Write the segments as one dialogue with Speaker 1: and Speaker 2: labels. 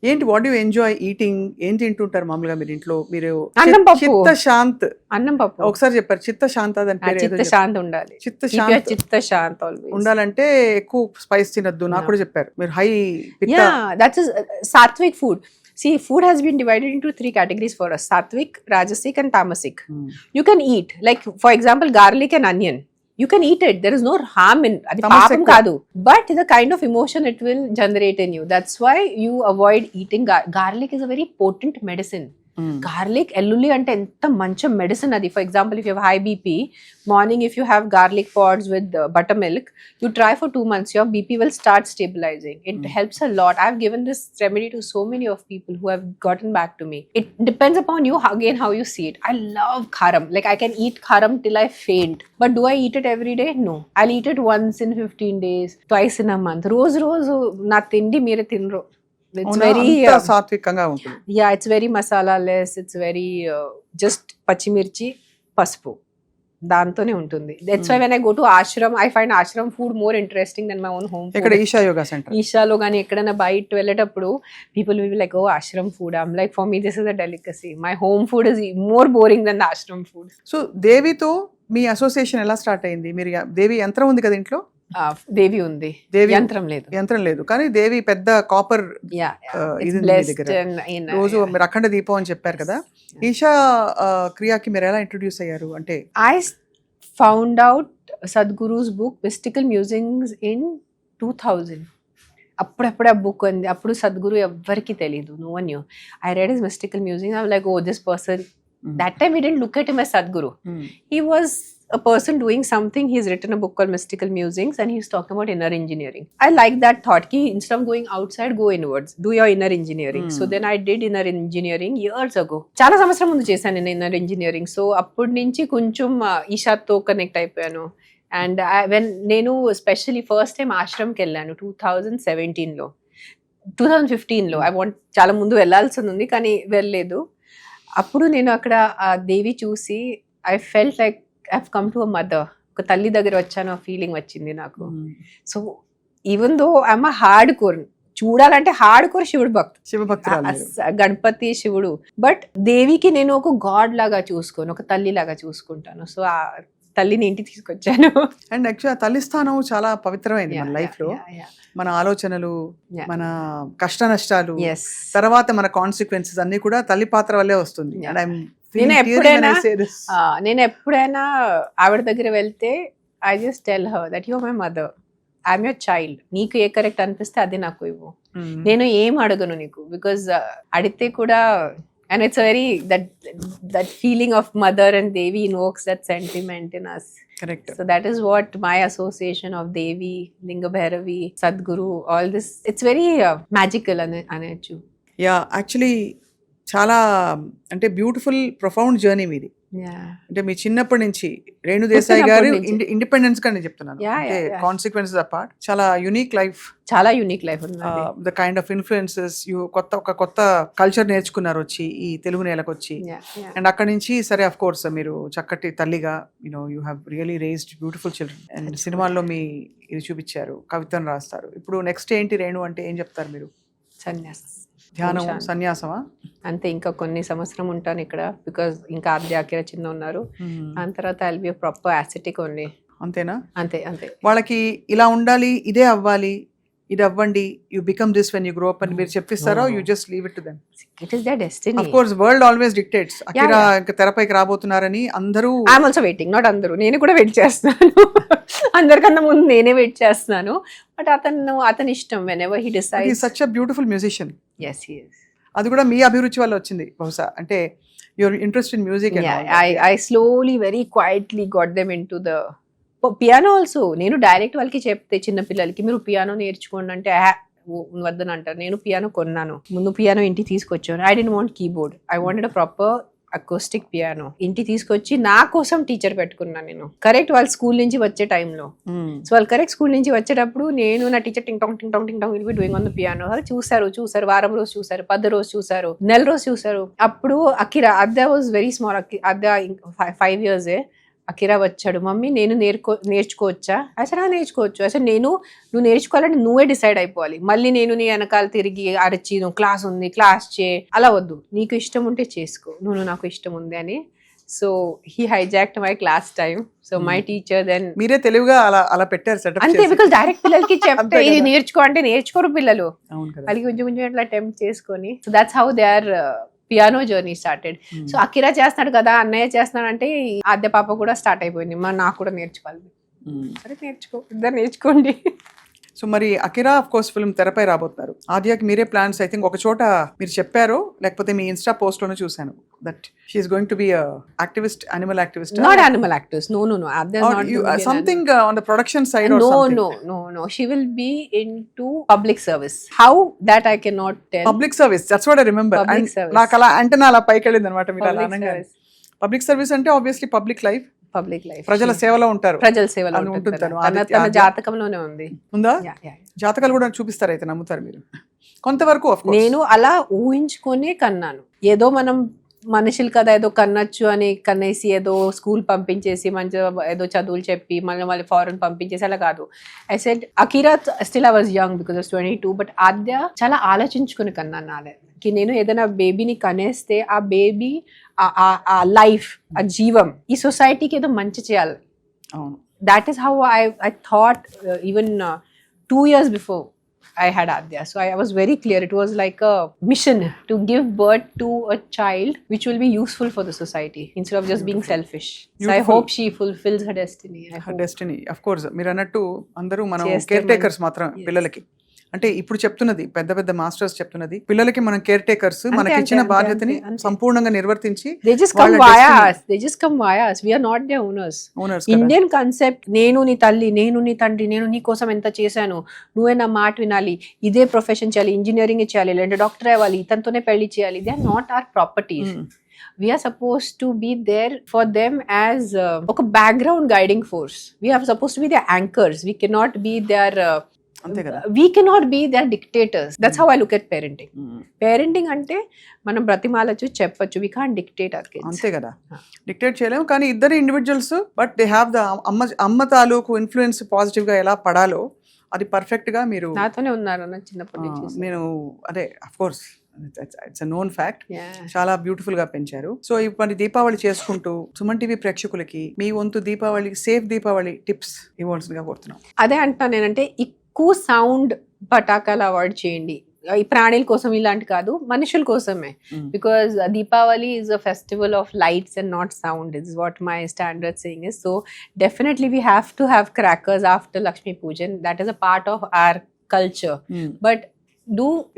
Speaker 1: ఏంటి what you enjoy eating? ఏం తింటుంటారు మామూలుగా మీరు ఇంట్లో? మీరు
Speaker 2: అన్నం పప్పు.
Speaker 1: చిత్త శాంత్
Speaker 2: అన్నం పప్పు.
Speaker 1: ఒకసారి చెప్పారు చిత్త శాంత దాని పేరు ఏదో
Speaker 2: చిత్త
Speaker 1: చెప్పారు.
Speaker 2: శాంతి ఉండాలి.
Speaker 1: చిత్త
Speaker 2: Keep your
Speaker 1: శాంత్
Speaker 2: చిత్త శాంతి always.
Speaker 1: ఉండాలంటే ఎక్కువ స్పైస్ తినొద్దు నాకు
Speaker 2: No.
Speaker 1: కూడా చెప్పారు. మీరు హై పిత్త
Speaker 2: Yeah, that is sattvic food. See, food has been divided into 3 categories for us: sattvic, rajasic, and tamasic. You can eat, like for example, garlic and onion. You can eat it. There is no harm in అది
Speaker 1: Tamasic
Speaker 2: పాపం కాదు. But the kind of emotion it will generate in you. That's why you avoid eating garlic is a very potent medicine. Garlic ఎల్లుల్లి అంటే ఎంత మంచి medicine అది. For example if you high BP, morning if you have garlic pods with butter milk, you try for 2 months, your BP will start stabilizing. It helps a lot. I've given this remedy to so many of people who have gotten back to me. It depends upon you again how you see it. I love kharam. Like I can eat kharam till I faint. But do I eat it every day? No. I'll eat it once in 15 days, twice in a month. రోజు నా తిండి మీరే తినరు. It's very
Speaker 1: సాత్వికంగా ఉంటుంది.
Speaker 2: yeah, it's very masala less. It's very just పచ్చిమిర్చి పసుపు దాంతోనే ఉంటుంది. That's why when I go to ashram, I find ashram food more interesting than my own home food.
Speaker 1: ఇక్కడ ఈషా యోగా సెంటర్
Speaker 2: ఈషాలో కానీ ఎక్కడైనా బయట వెళ్ళేటప్పుడు people will be like, oh, ashram food. I'm like, for me this is a delicacy. My home food is more boring than the ashram food.
Speaker 1: So దేవితో మీ association ఎలా start అయింది? మీరు దేవి యంత్రం ఉంది కదా ఇంట్లో?
Speaker 2: దేవి ఉంది,
Speaker 1: దేవి
Speaker 2: యంత్రం లేదు.
Speaker 1: యంత్రం లేదు కానీ దేవి పెద్ద కాపర్
Speaker 2: Yeah,
Speaker 1: ఇది
Speaker 2: it's
Speaker 1: ఉంది మీ
Speaker 2: blessed
Speaker 1: దగ్గర.
Speaker 2: in
Speaker 1: రోజు మీరు అఖండ దీపం అని చెప్పారు కదా, ఈషా క్రియాకి మీరు ఎలా ఇంట్రొడ్యూస్ అయ్యారు? అంటే
Speaker 2: I found out Sadhguru's book Mystical Musings in 2000. అప్పుడప్పుడు ఆ బుక్ ఉంది. అప్పుడు సద్గురు ఎవ్వరికి తెలీదు, no one knew. I read his mystical musing. I was like, oh this person. That time we didn't look at him as Sadhguru. He was a person doing something. He's written a book called Mystical Musings and he's talking about inner engineering. I like that thought. Ki instead of going outside, go inwards. Do your inner engineering. So then I did inner engineering years ago. చాలా సంవత్సరం ముందు చేశాను నేను inner engineering. So అప్పటి నుంచి కొంచెం ఈషాతో connect అయిపోయాను. And నేను స్పెషల్లీ ఫస్ట్ టైం ఆశ్రమ్కి వెళ్ళాను 2017లో. 2015లో చాలా ముందు వెళ్ళాల్సింది ఉంది కానీ వెళ్ళలేదు. అప్పుడు నేను అక్కడ ఆ దేవి చూసి I felt like I have come to a mother. ఒక తల్లి దగ్గర వచ్చాను ఆ ఫీలింగ్ వచ్చింది నాకు. So even though I'm a hard core, చూడాలంటే హార్డ్ కోర్ శివుడు భక్తు, గణపతి శివుడు. బట్ దేవికి నేను ఒక గాడ్ లాగా చూసుకోను, ఒక తల్లి లాగా చూసుకుంటాను. సో ఆ తల్లిని ఇంటికి తీసుకొచ్చాను.
Speaker 1: అండ్ యాక్చువల్లీ ఆ తల్లి స్థానం చాలా పవిత్రమైంది మన లైఫ్ లో. మన ఆలోచనలు, మన కష్ట నష్టాలు, తర్వాత మన కాన్సిక్వెన్సెస్ అన్ని కూడా తల్లి పాత్ర వల్లే వస్తుంది.
Speaker 2: నేను ఎప్పుడైనా ఆవిడ దగ్గర వెళ్తే I just tell her that you are my mother, I'm your child. నీకు ఏ కరెక్ట్ అనిపిస్తే అది నాకు ఇవ్వు, నేను ఏం అడగను నీకు. బికాజ్ అడిగితే కూడా, and it's a very that feeling of mother and Devi invokes that sentiment in us.
Speaker 1: Correct.
Speaker 2: So that is what my association of Devi, Linga Bhairavi, Sadhguru, all this, it's very magical anachu.
Speaker 1: Yeah, actually చాలా అంటే beautiful profound journey మీది. అంటే మీ చిన్నప్పటి నుంచి రేణు దేశాయ్ గారు independence గా నేను చెప్తున్నాను, కాన్సిక్వెన్సెస్ అపార్ట్ చాలా యూనిక్ లైఫ్,
Speaker 2: చాలా unique life.
Speaker 1: The kind of influences ఒక కొత్త కల్చర్ నేర్చుకున్నారు వచ్చి ఈ తెలుగు నేలకు వచ్చి. అండ్ అక్కడి నుంచి సరే అఫ్ కోర్స్ మీరు చక్కటి తల్లిగా you have really raised beautiful children. And సినిమాల్లో మీ ఇది చూపించారు, కవితను రాస్తారు. ఇప్పుడు నెక్స్ట్ ఏంటి రేణు అంటే ఏం చెప్తారు మీరు?
Speaker 2: సన్యాసం,
Speaker 1: ధ్యానం, సన్యాసమా?
Speaker 2: అంతే. ఇంకా కొన్ని సంవత్సరం ఉంటాను ఇక్కడ, బికాజ్ ఇంకా ఆద్యాకిర చిన్న ఉన్నారు. దాని తర్వాత I'll be proper acetic only.
Speaker 1: అంతేనా?
Speaker 2: అంతే అంతే.
Speaker 1: వాళ్ళకి ఇలా ఉండాలి, ఇదే అవ్వాలి, ఇది అవ్వండి, you become this when you grow up అని మీరు చెప్పిస్తారో you just leave it to them?
Speaker 2: It is their destiny.
Speaker 1: Of course world always dictates. Akira ఇంకా తెరపైకి రాబోతున్నారని అందరూ,
Speaker 2: I am also waiting. Not అందరూ, నేను కూడా వెయిట్ చేస్తున్నాను. అందరికన్నా ముందు నేనే వెయిట్ చేస్తున్నాను. బట్ అతని ఇష్టం. Whenever he decides. He is such a beautiful musician. yes he is.
Speaker 1: అది కూడా మీ అభిరుచి వల్ల వచ్చింది బహుశా, అంటే your interest in music.
Speaker 2: I slowly very quietly got them into the piano also. నేను డైరెక్ట్ వాళ్ళకి చెప్తే చిన్న పిల్లలకి మీరు పియానో నేర్చుకోండి అంటే వద్దని అంటారు. నేను పియానో కొన్నాను, ముందు పియానో ఇంటికి తీసుకొచ్చాను. I don't want keyboard, I wanted a proper acoustic piano. ఇంటికి తీసుకొచ్చి నా కోసం టీచర్ పెట్టుకున్నాను నేను. కరెక్ట్ వాళ్ళు స్కూల్ నుంచి వచ్చే టైంలో, సో వాళ్ళు కరెక్ట్ స్కూల్ నుంచి వచ్చేటప్పుడు నేను నా టీచర్ టింగ్ టాంగ్ టింగ్ టాంగ్ టింగ్ టాంగ్ will be doing on the piano. చూసారు వారం రోజు చూసారు, 10 రోజు చూసారు, నెల రోజు చూసారు. అప్పుడు Akira అద్దా was very small. అద్దా 5 years. Akira వచ్చాడు, మమ్మీ నేను నేర్చుకోవచ్చా? అసలు నేర్చుకోవచ్చు. అసలు నువ్వు నేర్చుకోవాలంటే నువ్వే డిసైడ్ అయిపోవాలి. మళ్ళీ నేను నీ వెనకాల తిరిగి అరచి నువ్వు క్లాస్ ఉంది క్లాస్ చే, అలా వద్దు. నీకు ఇష్టం ఉంటే చేసుకో, నువ్వు నాకు ఇష్టం ఉంది అని. So he hijacked my class time. So my teacher then
Speaker 1: మీరే తెలివిగా అలా పెట్టారు సెటప్
Speaker 2: అంతే, బికాస్ డైరెక్ట్ పిల్లలకి చెప్తే ఇది నేర్చుకో అంటే నేర్చుకోరు పిల్లలు.
Speaker 1: అవును కదా.
Speaker 2: వాళ్ళకి కొంచెం కొంచెం అట్లా అటెంప్ట్ చేసుకొని, so that's how they are piano journey started. So Akira చేస్తున్నాడు కదా, అన్నయ్య చేస్తున్నాడు అంటే ఆద్య పాప కూడా స్టార్ట్ అయిపోయింది, మరి నాకు కూడా నేర్చుకోవాలి. సరే నేర్చుకో, ఇద్దరు నేర్చుకోండి.
Speaker 1: సో మరి అకిరా ఆఫ్ కోర్స్ ఫిల్మ్ తెరపై రాబోతున్నారు. ఆద్యకి మీరే ప్లాన్స్ ఐ థింక్ ఒక చోట మీరు చెప్పారు, లేకపోతే మీ ఇన్స్టా పోస్ట్ లోనే చూసాను that she is going to be activist, animal activist.
Speaker 2: Not animal activist, no. Adya is not
Speaker 1: something on the production side or something.
Speaker 2: No. She will be into public service. How that I cannot tell.
Speaker 1: Public service, that's what I remember.
Speaker 2: Public service.
Speaker 1: నాకు అలా అంటే నా అలా పైకి వెళ్ళింది అనమాట మీరు అలా
Speaker 2: Public
Speaker 1: అనగా.
Speaker 2: service.
Speaker 1: పబ్లిక్ సర్వీస్ అంటే obviously public life,
Speaker 2: public life,
Speaker 1: ప్రజల సేవలో ఉంటారు.
Speaker 2: ప్రజల సేవలో
Speaker 1: అని
Speaker 2: ఉంటుంది.
Speaker 1: ఉంటుంది తను.
Speaker 2: తన జాతకంలోనే ఉంది.
Speaker 1: ఉందా?
Speaker 2: Yeah.
Speaker 1: జాతకాలు కూడా చూపిస్తారు అయితే, నమ్ముతారు మీరు కొంతవరకు? ఆఫ్ కోర్స్
Speaker 2: నేను అలా ఊహించుకొని కన్నాను. ఏదో మనం మనుషులు కదా ఏదో కన్నచ్చు అని కన్నేసి ఏదో స్కూల్ పంపించేసి మంచిగా ఏదో చదువులు చెప్పి మళ్ళీ ఫారెన్ పంపించేసి అలా కాదు. I said Akira still I was young because of 22, but Aadya చాలా ఆలోచించుకుని కన్నాను నాకి. నేను ఏదైనా బేబీని కనేస్తే ఆ బేబీ ఆ లైఫ్, ఆ జీవం ఈ సొసైటీకి ఏదో మంచి చేయాలి.
Speaker 1: అవును.
Speaker 2: That is how I thought even 2 years before I had Adya. So I was very clear. It was like a mission to give birth to a child which will be useful for the society instead of just being selfish. So I hope she fulfills her destiny.
Speaker 1: Her destiny. Of course. మీరు అన్నట్టు అందరూ మనం
Speaker 2: చేస్తే
Speaker 1: care takers మాత్రం పిల్లలకి. అంటే ఇప్పుడు చెప్తున్నది పెద్ద పెద్ద మాస్టర్స్ చెప్తున్నది, పిల్లలకి మనం కేర్ టేకర్స్, మనకి ఇచ్చిన బాధ్యతని సంపూర్ణంగా నిర్వర్తించి
Speaker 2: they just come via us. They just come via us. We are not their owners. Indian concept, నేను నీ తల్లి, నేను నీ తండ్రి, నేను నీ కోసం ఎంత చేశాను, నువ్వే నా మాట వినాలి, ఇదే ప్రొఫెషన్ చేయాలి, ఇంజనీరింగ్ చేయాలి, లేదంటే డాక్టర్ అవ్వాలి, ఇతనితోనే పెళ్లి చేయాలి. They are not our properties. We are supposed to be there for them as ఒక background guiding force. We are supposed to be their anchors. We cannot be their
Speaker 1: అంతే కదా.
Speaker 2: We cannot be their dictators. That's how I look at parenting. Parenting అంటే మనం బ్రతిమాలచ్చు, చెప్పచ్చు. We can't dictate our kids.
Speaker 1: అంతే కదా, dictate చేయలేము. కానీ ఇద్దరు individuals, but they have the అమ్మ తాలూకు ఇన్ఫ్లుయెన్స్ పాజిటివ్ గా ఎలా పడాలో అది పర్ఫెక్ట్ గా మీరు
Speaker 2: నాతోనే ఉన్నారు అన్న చిన్నప్పటి నుంచి.
Speaker 1: నేను అదే of course it's a known fact. చాలా బ్యూటిఫుల్ గా పెంచారు. సో ఇప్పుడు దీపావళి చేసుకుంటూ సుమన్ టీవీ ప్రేక్షకులకి మీ వంతు దీపావళి సేఫ్ దీపావళి టిప్స్ ఇవ్వాల్సిందిగా కోరుతున్నాం.
Speaker 2: అదే అంటున్నాను నేనంటే, ఎక్కువ సౌండ్ పటాకాలు అవాయిడ్ చేయండి. ఈ ప్రాణుల కోసం ఇలాంటి కాదు, మనుషుల కోసమే. Because Deepavali is a festival of lights and not sound is what my standard saying is. So definitely we have to have crackers after Lakshmi Pujan. That is a part of our culture. But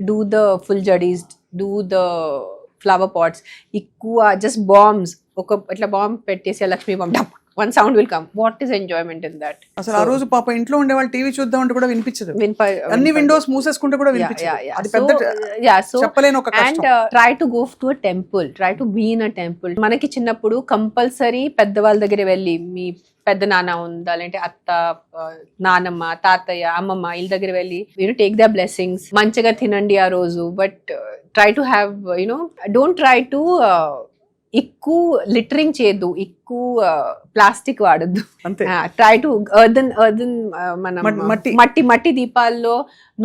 Speaker 2: do the full jadis, do the flower pots. ఎక్కువ just bombs, ఒక ఇట్లా bomb పెట్టేసి Lakshmi bomb డప్, one sound will come. What is enjoyment in that?
Speaker 1: అసలు ఆ రోజు పాప ఇంట్లో ఉండే వాళ్ళు టీవీ చూద్దాం అంటే కూడా వినిపించదు. అన్ని విండోస్ మూసేసుకుంటే కూడా వినిపించదు. అది పెద్ద చెప్పలేని ఒక కష్టం.
Speaker 2: And try to go to a temple. Try to be in a temple. మనకి చిన్నప్పుడు కంపల్సరీ పెద్దవాళ్ళ దగ్గర వెళ్ళి, మీ పెద్ద నాన్న ఉందా, లేదంటే అత్త, నానమ్మ, తాతయ్య, అమ్మమ్మ వీళ్ళ దగ్గర వెళ్ళి టేక్ ద బ్లెస్సింగ్స్. మంచిగా తినండి ఆ రోజు. But try to have don't try to ఎక్కువ లిటరింగ్ చేయొద్దు, ఎక్కువ ప్లాస్టిక్ వాడద్దు. ట్రై టు ఎర్దన్ మనం మట్టి దీపాల్లో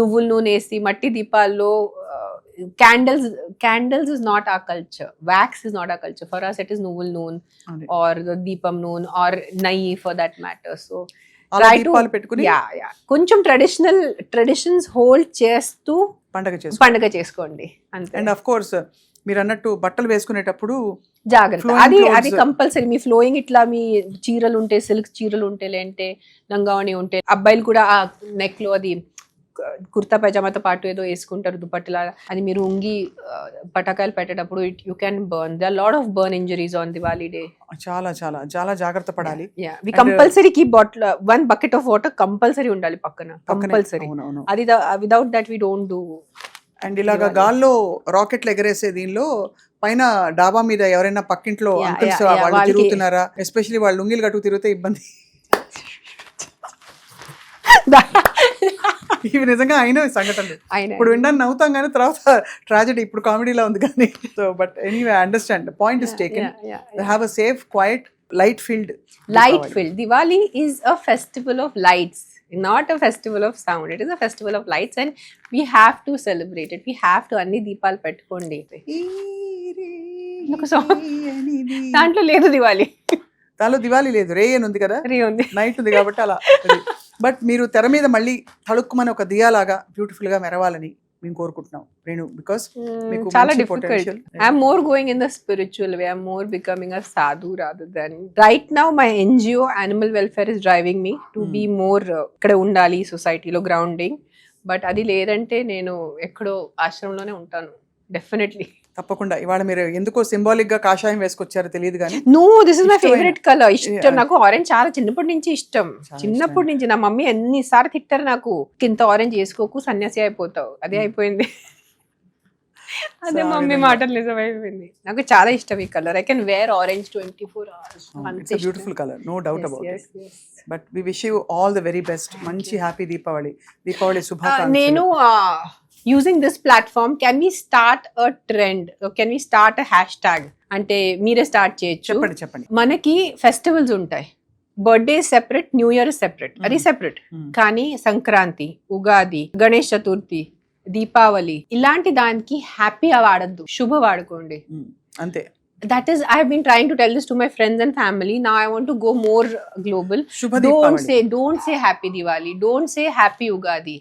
Speaker 2: నువ్వుల నూనె వేసి, మట్టి దీపాల్లో candles is not our culture. Wax is not our culture. For us it is nuvul noon or the deepam noon or nayi for that matter. So try to కొంచెం traditions hold చేస్తూ పండగ చేసుకోండి అంతే.
Speaker 1: అండ్ ఆఫ్ కోర్స్ మీరు అన్నట్టు బట్టలు వేసుకునేటప్పుడు
Speaker 2: జాగ్రత్త. అది కంపల్సరీ. మీ ఫ్లోయింగ్ ఇట్లా మీ చీరలు ఉంటే, సిల్క్ చీరలు ఉంటే, లేదంటే లంగావణి ఉంటే, అబ్బాయిలు కూడా ఆ నెక్ లో అది కుర్తా పైజామాతో పాటు ఏదో వేసుకుంటారు దుపట్టలా. అది మీరు ఉంగి పటాకాయలు పెట్టేటప్పుడు you can burn. They are lot of burn injuries on Diwali day.
Speaker 1: చాలా చాలా చాలా జాగ్రత్త పడాలి.
Speaker 2: We compulsory keep bottle 1 bucket of water compulsory ఉండాలి పక్కన, కంపల్సరీ. అది without that we don't do.
Speaker 1: And ఇలాగా గాల్లో రాకెట్లు ఎగరేసే దీనిలో పైన డాబా మీద ఎవరైనా పక్కింట్లో అంకుల్స్ వాళ్ళు తిరుగుతున్నారా, ఎస్పెషల్లీ వాళ్ళు లుంగిలు కట్టుకు తిరిగితే ఇబ్బంది. ఇవి నిజంగా అయిన సంఘటనలు. ఇప్పుడు వినడానికి నవ్వుతాం కానీ తర్వాత ట్రాజెడీ. ఇప్పుడు కామెడీలా ఉంది కానీ. So but anyway I understand. Point is taken. Have a safe quite light filled
Speaker 2: light filled. Diwali is a festival of lights, not a festival of sound. It is a festival of lights and we have to celebrate it. We have to అన్ని దీపాలు పెట్టుకోండి. ఒక song. దాంట్లో లేదు దివాలి.
Speaker 1: దానిలో దివాలి లేదు, రే అని ఉంది కదా,
Speaker 2: రే ఉంది,
Speaker 1: నైట్ ఉంది కాబట్టి అలా. బట్ మీరు తెర మీద మళ్ళీ తళుక్కుమని ఒక దియాలాగా బ్యూటిఫుల్ గా మెరవాలని మేము కోరుకుంటున్నాం రేణు, బికాస్ మీకు
Speaker 2: చాలా
Speaker 1: మంచి
Speaker 2: difficult.
Speaker 1: potential.
Speaker 2: I'm more going in the spiritual way. I'm more becoming a sadhu rather than right now. My NGO animal welfare is driving me to be more ఇక్కడ ఉండాలి సొసైటీలో గ్రౌండింగ్. బట్ అది లేదంటే నేను ఎక్కడో ఆశ్రమంలోనే ఉంటాను డెఫినెట్లీ.
Speaker 1: తప్పకుండా ఇవాళ మీరు ఎందుకో సింబాలిక్ గా కాషాయం వేసుకొచ్చారో తెలియదు కానీ
Speaker 2: నో, దిస్ ఇస్ మై
Speaker 1: ఇష్టమైన-
Speaker 2: ఫేవరెట్ కలర్. ఇష్టం
Speaker 1: Yeah.
Speaker 2: నాకు ఆరెంజ్ చాలా చిన్నప్పటి నుంచి ఇష్టం.
Speaker 1: చాలా
Speaker 2: చిన్నప్పటి నుంచి నా మమ్మీ ఎన్నిసార్లు తిట్టారు నాకు, ఇంత ఆరెంజ్ వేసుకోకు సన్యాసి అయిపోతావు. అదే అయిపోయింది. అదే
Speaker 1: So, ఆ
Speaker 2: మమ్మీ
Speaker 1: విధంగా.
Speaker 2: మాటలు నిజమైపోయింది. నాకు చాలా ఇష్టం ఈ colour. I can wear orange 24 hours.
Speaker 1: It's beautiful colour, no doubt about it. But we wish you all the very best. మంచి హ్యాపీ దీపావళి. దీపావళి శుభాకాంక్షలు.
Speaker 2: నేను using this platform can we start a trend, can we start a hashtag, అంటే మీరే start చేయొచ్చు.
Speaker 1: చెప్పండి చెప్పండి.
Speaker 2: మనకి festivals ఉంటాయి, birthday separate, new year separate, అది సెపరేట్. కానీ సంక్రాంతి, ఉగాది, గణేష్ చతుర్థి, దీపావళి ఇలాంటి దానికి హ్యాపీ వాడద్దు, శుభ వాడుకోండి.
Speaker 1: అంతే.
Speaker 2: That is, I have been trying to tell this to my friends and family. Now I want to go more global.
Speaker 1: శుభ Deepavali.
Speaker 2: Don't say happy Diwali. Don't say happy Ugadi.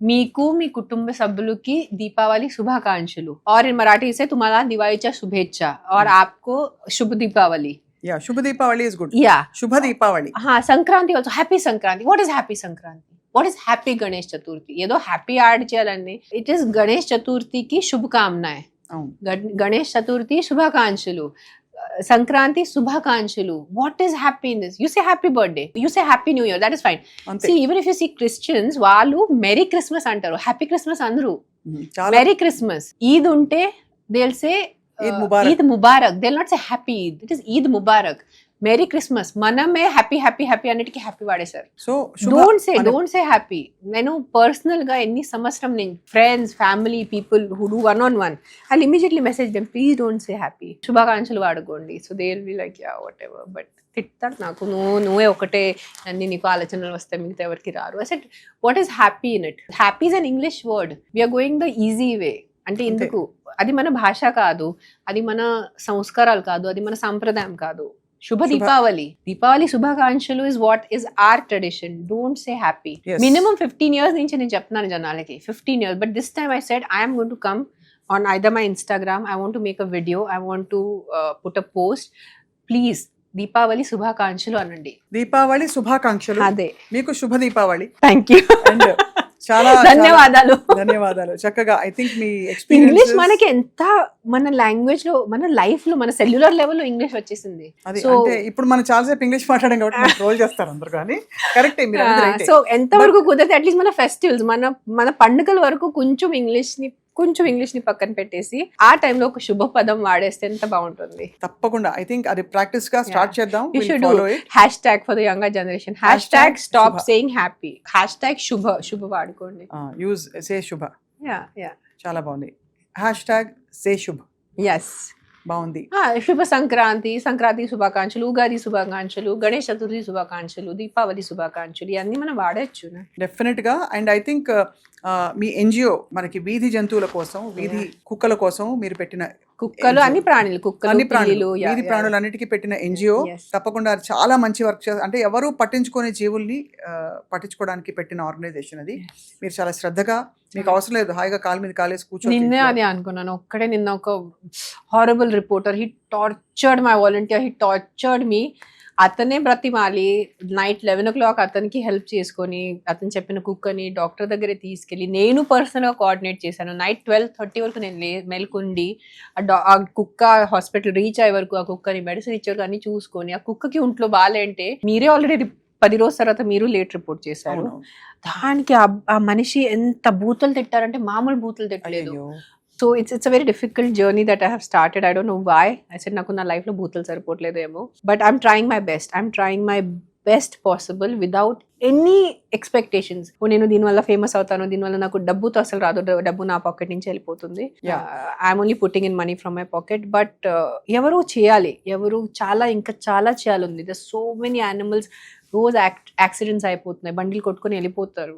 Speaker 2: మీకు మీ కుటుంబ సభ్యులకి దీపావళి శుభాకాంక్షలు. और in मराठी से तुम्हाला दिवाळीच्या शुभेच्छा और आपको शुभ दीपावली.
Speaker 1: Yeah, శుభ దీపావళి is good.
Speaker 2: Yeah.
Speaker 1: శుభ దీపావళి.
Speaker 2: हाँ, Sankranti also. Happy Sankranti. What is happy Sankranti? What is happy Ganesh Chaturthi? ఏదో హ్యాపీ యాడ్ చేయాలండి. It is గణేష్ చతుర్థికి శుభకామనాయ్.
Speaker 1: అవును.
Speaker 2: గణేష్ చతుర్థి శుభాకాంక్షలు, సంక్రాంతి శుభాకాంక్షలు. What is happy in this? You say happy birthday, you say happy new year, that is fine.
Speaker 1: అంతే.
Speaker 2: See even if you see Christians, వాళ్ళు merry Christmas అంటారు, హ్యాపీ క్రిస్మస్ అందరూ.
Speaker 1: చాలా
Speaker 2: మెరీ క్రిస్మస్. ఈద్ ఉంటే they'll say
Speaker 1: Eid Mubarak.
Speaker 2: Eid Mubarak. they'll not say happy Eid, it is Eid Mubarak. Merry Christmas. మనమే happy happy happy అన్నిటికీ happy వాడేశారు.
Speaker 1: So
Speaker 2: don't say happy. నేను personal గా ఎన్ని సంవత్సరం నేను friends, family, people who do one-on-one, I immediately message them, please don't say happy. శుభాకాంక్షలు వాడుకోండి. So they will be like yeah whatever. But తిట్టారు నాకు, నువ్వే ఒకటే అన్ని నీకు ఆలోచనలు వస్తాయి, మిగతా ఎవరికి రారు. I said what is happy in it? Happy is an English word. We're going the easy way. అంటే ఎందుకు? అది మన భాష కాదు, అది మన సంస్కారాలు కాదు, అది మన సాంప్రదాయం కాదు. శుభ దీపావళి. దీపావళి శుభాకాంక్షలు is what is our tradition. Don't say happy.
Speaker 1: Yes.
Speaker 2: Minimum 15 years నుంచి నేను చెప్తున్నాను జనాలకి, 15 years. But this time I said ఐ am going to come on either my Instagram. I want to make a video. I want to put a post. Please, Deepavali శుభాకాంక్షలు అనండి.
Speaker 1: దీపావళి శుభాకాంక్షలు.
Speaker 2: అదే.
Speaker 1: మీకు శుభ దీపావళి.
Speaker 2: Thank you.
Speaker 1: అండ్ చాలా
Speaker 2: ధన్యవాదాలు.
Speaker 1: ధన్యవాదాలు. చక్కగా I think me
Speaker 2: English
Speaker 1: experience
Speaker 2: మనకి ఎంత, మన లాంగ్వేజ్ లో, మన లైఫ్ లో, మన సెల్యులర్ లెవెల్లో ఇంగ్లీష్ వచ్చేసింది.
Speaker 1: అది
Speaker 2: సో
Speaker 1: అంటే ఇప్పుడు మనం చాలాసేపు ఇంగ్లీష్ మాట్లాడాం కాబట్టి మనం ట్రోల్ చేస్తారు అందరు, కానీ కరెక్టే మీరు అనేది రైటే.
Speaker 2: సో ఎంత వరకు కుదిరితే అట్లీస్ట్ మన ఫెస్టివల్స్, మన పండుగల వరకు కొంచెం ఇంగ్లీష్ ని పక్కన పెట్టేసి ఆ టైంలో ఒక శుభ పదం వాడేస్తే ఎంత బాగుంటుంది.
Speaker 1: తప్పకుండా ఐ థింక్ అది ప్రాక్టీస్ గా స్టార్ట్ చేద్దాం.
Speaker 2: You
Speaker 1: We'll
Speaker 2: should do
Speaker 1: follow it.
Speaker 2: hashtag for the younger generation.
Speaker 1: Hashtag
Speaker 2: Hashtag stop
Speaker 1: Shubha.
Speaker 2: saying happy. Hashtag శుభ వాడుకోండి.
Speaker 1: యూజ్ సే శుభ.
Speaker 2: Yeah.
Speaker 1: చాలా బాగుంది. హ్యాష్ ట్యాగ్ సే శుభ.
Speaker 2: Yes.
Speaker 1: బాగుంది.
Speaker 2: శుభ సంక్రాంతి శుభాకాంక్షలు, ఉగాది శుభాకాంక్షలు, గణేష్ చతుర్థి శుభాకాంక్షలు, దీపావళి శుభాకాంక్షలు, ఇవన్నీ మనం వాడచ్చు.
Speaker 1: డెఫినెట్ గా. And I think me NGO మనకి వీధి జంతువుల కోసం, వీధి కుక్కల కోసం మీరు పెట్టిన
Speaker 2: కుక్కలు, అన్ని ప్రాణులు,
Speaker 1: అన్ని ప్రాణులు,
Speaker 2: పిల్లులు,
Speaker 1: వీధి ప్రాణులన్నిటికీ పెట్టిన ఎన్జిఓ
Speaker 2: Yes.
Speaker 1: తప్పకుండా అది చాలా మంచి వర్క్ చేస్తారు. అంటే ఎవరు పట్టించుకునే జీవుల్ని పట్టించుకోవడానికి పెట్టిన ఆర్గనైజేషన్ అది. మీరు చాలా శ్రద్ధగా, మీకు అవసరం లేదు, హాయిగా కాలు మీద కాలేసి కూర్చొని
Speaker 2: నిన్నే అది అనుకున్నాను. ఒక్కడే నిన్న ఒక horrible reporter, he tortured my volunteer, he tortured me. అతనే బ్రతిమాలి నైట్ 11 o'clock అతనికి హెల్ప్ చేసుకొని, అతను చెప్పిన కుక్కని డాక్టర్ దగ్గర తీసుకెళ్ళి నేను పర్సనల్ గా కోఆర్డినేట్ చేశాను. నైట్ 12:30 వరకు నేను మెల్కుండి ఆ కుక్క హాస్పిటల్ రీచ్ అయ్యే వరకు, ఆ కుక్కని మెడిసిన్ ఇచ్చే వరకు అన్ని చూసుకొని, ఆ కుక్కకి ఒంట్లో బాగాలంటే మీరే ఆల్రెడీ 10 రోజుల తర్వాత మీరు లేట్ రిపోర్ట్ చేశారు. దానికి ఆ మనిషి ఎంత బూతులు తిట్టారంటే మామూలు బూతులు తిట్టలేదు. So it's a very difficult journey that I have started. I don't know why. I said నాకు నా లైఫ్ లో బూతులు సరిపోవట్లేదేమో, but I'm trying my best. I'm trying my best possible without any expectations. నేను దీనివల్ల ఫేమస్ అవుతాను, దీనివల్ల నాకు డబ్బుతో అసలు రాదు, డబ్బు నా పాకెట్ నుంచి వెళ్ళిపోతుంది, I'm only putting in money from my pocket. But ఎవరు చేయాలి, ఎవరు ఇంకా చాలా చేయాలి ఉంది. ద సో మెనీ యానిమల్స్ రోజు యాక్సిడెంట్స్ అయిపోతున్నాయి, బండిలు కొట్టుకొని వెళ్ళిపోతారు.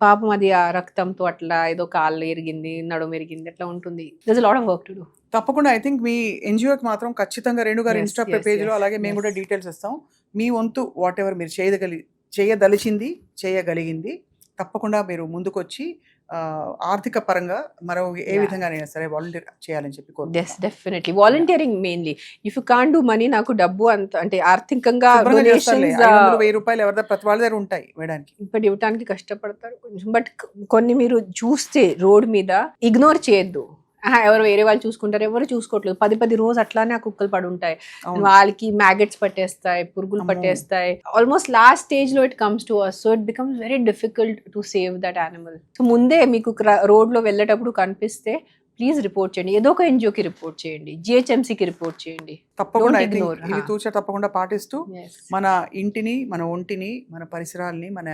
Speaker 2: పాపం అది ఆ రక్తంతో అట్లా ఏదో కాళ్ళు ఎరిగింది, నడుము ఎరిగింది, అట్లా ఉంటుంది. దర్స్ a lot of work to do.
Speaker 1: తప్పకుండా ఐ థింక్ మీ ఎన్జిఓకి మాత్రం ఖచ్చితంగా రేణు గారు ఇన్స్టా పేజ్లో అలాగే మేము కూడా డీటెయిల్స్ ఇస్తాం. మీ వంతు వాట్ ఎవర్ మీరు చేయదలిచింది చేయగలిగింది తప్పకుండా మీరు ముందుకొచ్చి ఆర్థిక పరంగా మరో ఏ విధంగానైనా సరే వాలంటీర్ చేయాలని చెప్పి కోరుకుంటున్నాను.
Speaker 2: Definitely volunteering mainly. If you can't do money, నాకు డబ్బు అంత అంటే ఆర్థికంగా
Speaker 1: ₹1,000 ఎవరి ప్రతి వాళ్ళ దగ్గర ఉంటాయి వేయడానికి,
Speaker 2: ఇప్పుడు ఇవ్వడానికి కష్టపడతారు కొంచెం. బట్ కొన్ని మీరు చూస్తే రోడ్ మీద ఇగ్నోర్ చేయొద్దు. ఎవరు వేరే వాళ్ళు చూసుకుంటారు, ఎవరు చూసుకోవట్లేదు. 10 రోజు అట్లానే ఆ కుక్కలు పడి ఉంటాయి, వాళ్ళకి మ్యాగెట్స్ పట్టేస్తాయి, పురుగులు పట్టేస్తాయి. ఆల్మోస్ట్ లాస్ట్ స్టేజ్ లో it comes to us, so it becomes very difficult to save that animal. So ముందే మీకు రోడ్ లో వెళ్ళేటప్పుడు కనిపిస్తే ప్లీజ్ రిపోర్ట్ చేయండి. ఏదో ఒక ఎన్జిఓకి రిపోర్ట్ చేయండి, జిహెచ్ఎంసీకి రిపోర్ట్ చేయండి.
Speaker 1: తప్పకుండా ఇది తూచా తప్పకుండా పాటిస్తూ మన ఇంటిని, మన ఒంటిని, మన పరిసరాల్ని, మన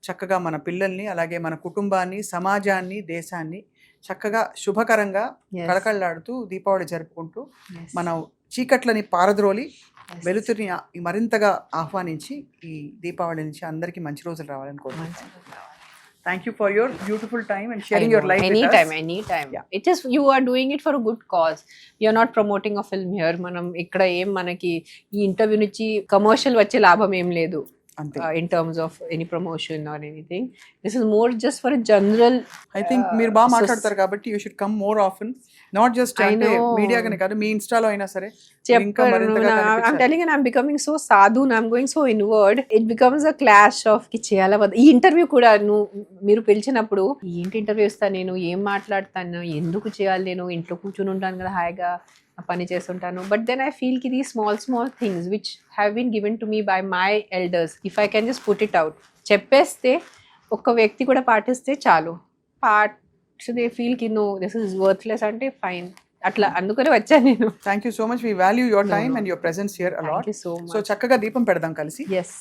Speaker 1: చక్కగా మన పిల్లల్ని, అలాగే మన కుటుంబాన్ని, సమాజాన్ని, దేశాన్ని చక్కగా శుభకరంగా కళకళలాడుతూ దీపావళి జరుపుకుంటూ మనం చీకట్లని పారద్రోలి వెలుతురిని మరింతగా ఆహ్వానించి ఈ దీపావళి నుంచి అందరికీ మంచి రోజులు రావాలని కోరుకుంటున్నాను. Thank you for your beautiful time and sharing your life with us.
Speaker 2: Anytime. Yeah. It is, you are doing it for a good cause. You are not promoting a film here. మనం ఇక్కడ ఏం మనకి ఈ interview నుంచి commercial వచ్చే లాభం ఏం లేదు. In terms of any promotion or anything, this is more just for a general.
Speaker 1: I think మీరు బాగా మాట్లాడతారు కాబట్టి you should come more often, not just అంటే మీడియా కనే కాదు, మీ ఇన్స్టాలో అయినా సరే ఇంకా మరింతగా కనిపించాలి.
Speaker 2: I'm telling you, I'm becoming so sadhu, I'm going so inward. It becomes a clash of కి చేయాలా వద్దా. ఈ ఇంటర్వ్యూ కూడా మీరు పిలిచినప్పుడు ఏంటి ఇంటర్వ్యూ ఇస్తాను నేను, ఏం మాట్లాడతాను, ఎందుకు చేయాలి, నేను ఇంట్లో కూర్చుని ఉంటాను కదా హాయిగా పని చేస్తుంటాను. బట్ దెన్ ఐ ఫీల్ కి these small things which have been given to me by my elders, if I can just put it out, చెప్పేస్తే ఒక్క వ్యక్తి కూడా పాటిస్తే చాలు. దే ఫీల్ కి నో దిస్ ఇస్ వర్త్లెస్ అంటే ఫైన్, అట్లా అందుకనే వచ్చాను నేను.
Speaker 1: Thank you so much. We value your time and your presence here a lot.
Speaker 2: So
Speaker 1: చక్కగా దీపం పెడదాం కలిసి.
Speaker 2: ఎస్